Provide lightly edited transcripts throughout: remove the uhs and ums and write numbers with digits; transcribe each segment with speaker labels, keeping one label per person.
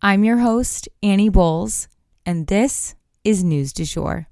Speaker 1: I'm your host, Annie Bowles, and this is News du Jour.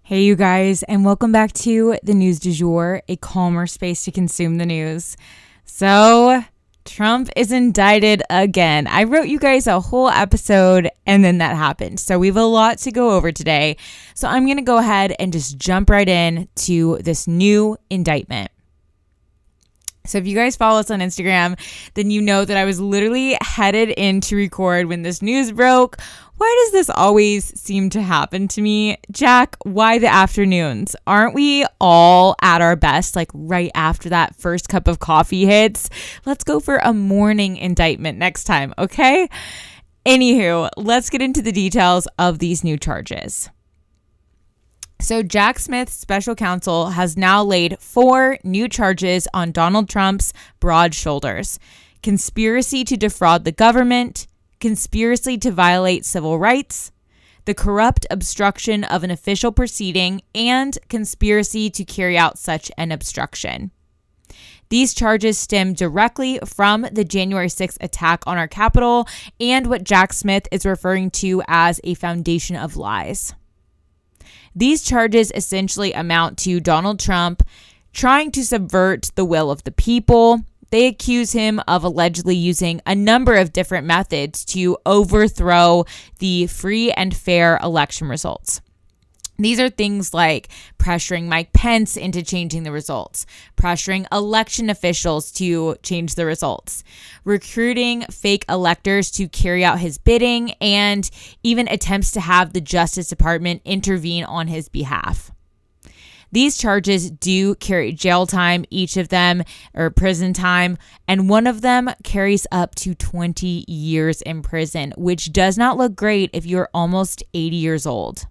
Speaker 1: Hey, you guys, and welcome back to the News du Jour, a calmer space to consume the news. So, Trump is indicted again. I wrote you guys a whole episode, and then that happened. So, we have a lot to go over today. So, I'm going to go ahead and just jump right in to this new indictment. So if you guys follow us on Instagram, then you know that I was literally headed in to record when this news broke. Why does this always seem to happen to me? Jack, why the afternoons? Aren't we all at our best, like right after that first cup of coffee hits? Let's go for a morning indictment next time, okay? Anywho, let's get into the details of these new charges. So Jack Smith's special counsel has now laid 4 new charges on Donald Trump's broad shoulders: conspiracy to defraud the government, conspiracy to violate civil rights, the corrupt obstruction of an official proceeding, and conspiracy to carry out such an obstruction. These charges stem directly from the January 6th attack on our Capitol and what Jack Smith is referring to as a foundation of lies. These charges essentially amount to Donald Trump trying to subvert the will of the people. They accuse him of allegedly using a number of different methods to overthrow the free and fair election results. These are things like pressuring Mike Pence into changing the results, pressuring election officials to change the results, recruiting fake electors to carry out his bidding, and even attempts to have the Justice Department intervene on his behalf. These charges do carry jail time, each of them, or prison time, and one of them carries up to 20 years in prison, which does not look great if you're almost 80 years old.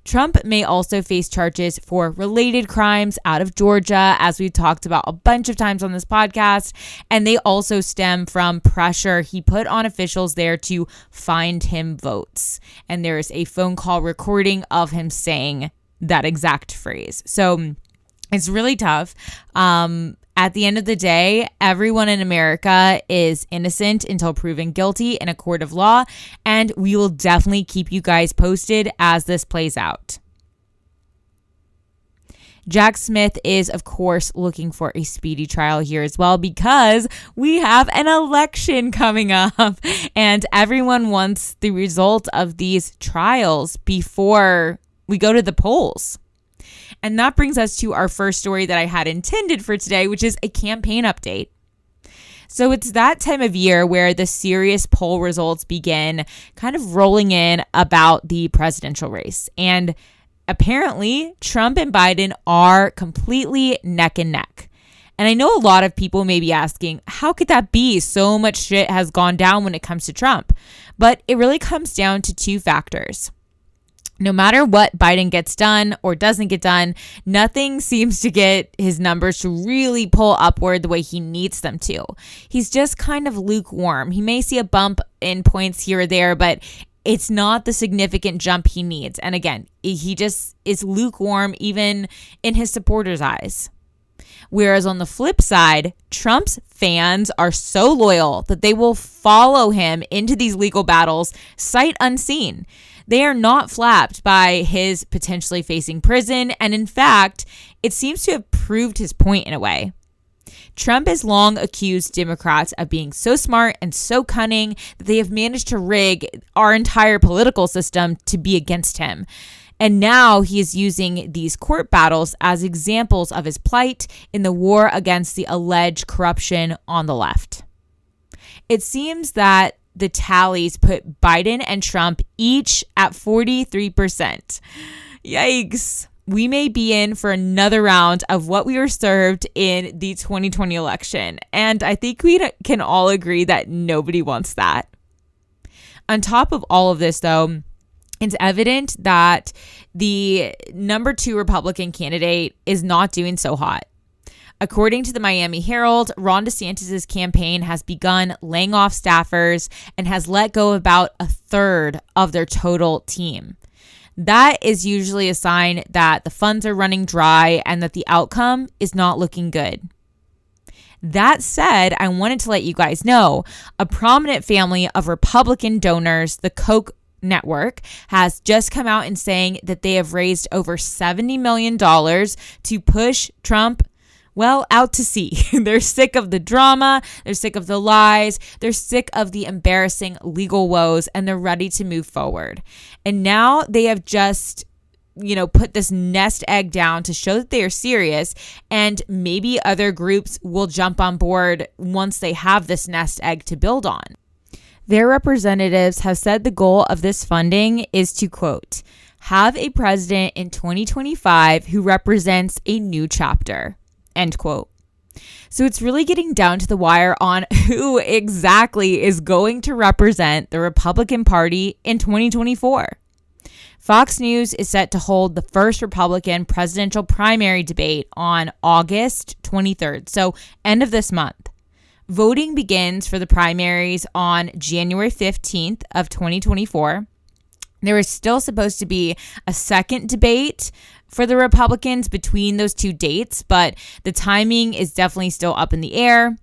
Speaker 1: Trump may also face charges for related crimes out of Georgia, as we've talked about a bunch of times on this podcast, and they also stem from pressure he put on officials there to find him votes. And there's a phone call recording of him saying that exact phrase. So it's really tough. At the end of the day, everyone in America is innocent until proven guilty in a court of law, and we will definitely keep you guys posted as this plays out. Jack Smith is, of course, looking for a speedy trial here as well because we have an election coming up, and everyone wants the result of these trials before we go to the polls. And that brings us to our first story that I had intended for today, which is a campaign update. So it's that time of year where the serious poll results begin kind of rolling in about the presidential race. And apparently, Trump and Biden are completely neck and neck. And I know a lot of people may be asking, how could that be? So much shit has gone down when it comes to Trump. But it really comes down to 2 factors. No matter what Biden gets done or doesn't get done, nothing seems to get his numbers to really pull upward the way he needs them to. He's just kind of lukewarm. He may see a bump in points here or there, but it's not the significant jump he needs. And again, he just is lukewarm even in his supporters' eyes. Whereas on the flip side, Trump's fans are so loyal that they will follow him into these legal battles sight unseen. They are not flapped by his potentially facing prison, and in fact, it seems to have proved his point in a way. Trump has long accused Democrats of being so smart and so cunning that they have managed to rig our entire political system to be against him. And now he is using these court battles as examples of his plight in the war against the alleged corruption on the left. It seems that the tallies put Biden and Trump each at 43%. Yikes. We may be in for another round of what we were served in the 2020 election. And I think we can all agree that nobody wants that. On top of all of this, though, it's evident that the number 2 Republican candidate is not doing so hot. According to the Miami Herald, Ron DeSantis' campaign has begun laying off staffers and has let go about a third of their total team. That is usually a sign that the funds are running dry and that the outcome is not looking good. That said, I wanted to let you guys know a prominent family of Republican donors, the Koch network, has just come out and saying that they have raised over $70 million to push Trump out to sea. They're sick of the drama. They're sick of the lies. They're sick of the embarrassing legal woes, and they're ready to move forward. And now they have just, put this nest egg down to show that they are serious, and maybe other groups will jump on board once they have this nest egg to build on. Their representatives have said the goal of this funding is to, quote, have a president in 2025 who represents a new chapter. End quote. So it's really getting down to the wire on who exactly is going to represent the Republican Party in 2024. Fox News is set to hold the first Republican presidential primary debate on August 23rd, so end of this month. Voting begins for the primaries on January 15th of 2024. There is still supposed to be a second debate for the Republicans between those two dates, but the timing is definitely still up in the air.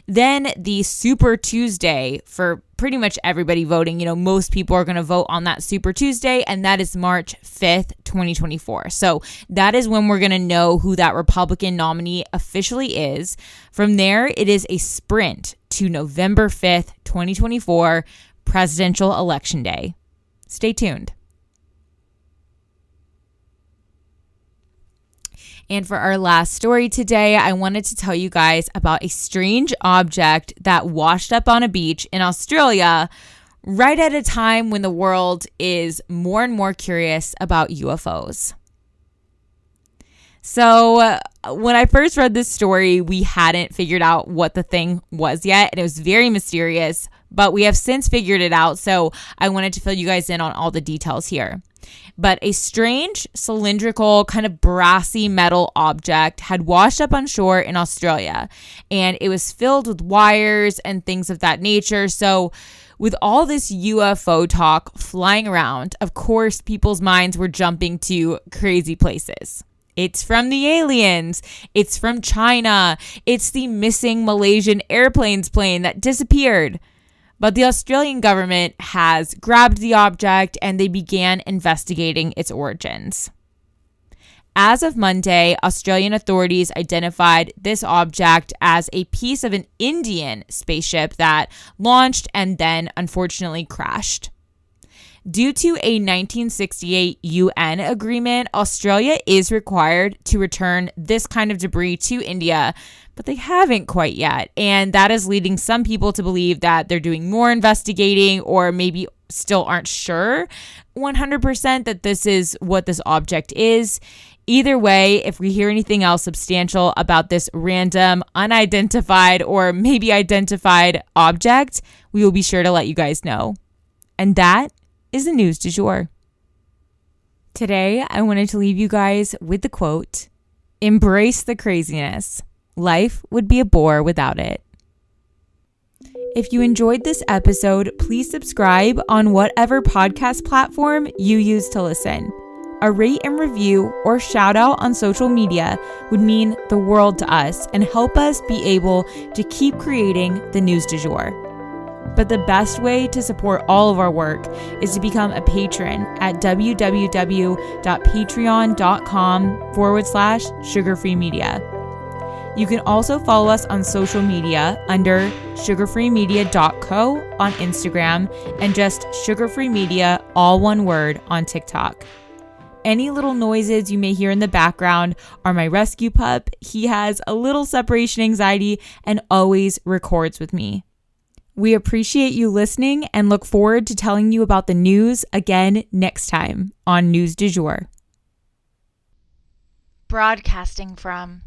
Speaker 1: Then the Super Tuesday for pretty much everybody voting. Most people are going to vote on that Super Tuesday, and that is March 5th, 2024. So that is when we're going to know who that Republican nominee officially is. From there, it is a sprint to November 5th, 2024, presidential election day. Stay tuned. And for our last story today, I wanted to tell you guys about a strange object that washed up on a beach in Australia right at a time when the world is more and more curious about UFOs. So when I first read this story, we hadn't figured out what the thing was yet, and it was very mysterious, but we have since figured it out, so I wanted to fill you guys in on all the details here. But a strange, cylindrical, kind of brassy metal object had washed up on shore in Australia, and it was filled with wires and things of that nature. So with all this UFO talk flying around, of course, people's minds were jumping to crazy places. It's from the aliens. It's from China. It's the missing Malaysian airplanes plane that disappeared. But the Australian government has grabbed the object and they began investigating its origins. As of Monday, Australian authorities identified this object as a piece of an Indian spaceship that launched and then unfortunately crashed. Due to a 1968 UN agreement, Australia is required to return this kind of debris to India, but they haven't quite yet. And that is leading some people to believe that they're doing more investigating or maybe still aren't sure 100% that this is what this object is. Either way, if we hear anything else substantial about this random, unidentified, or maybe identified object, we will be sure to let you guys know. And that is the news du jour. Today, I wanted to leave you guys with the quote, "Embrace the craziness. Life would be a bore without it." If you enjoyed this episode, please subscribe on whatever podcast platform you use to listen. A rate and review or shout out on social media would mean the world to us and help us be able to keep creating the news du jour. But the best way to support all of our work is to become a patron at www.patreon.com/sugarfreemedia. You can also follow us on social media under sugarfreemedia.co on Instagram and just sugarfreemedia, all one word, on TikTok. Any little noises you may hear in the background are my rescue pup. He has a little separation anxiety and always records with me. We appreciate you listening and look forward to telling you about the news again next time on News du Jour. Broadcasting from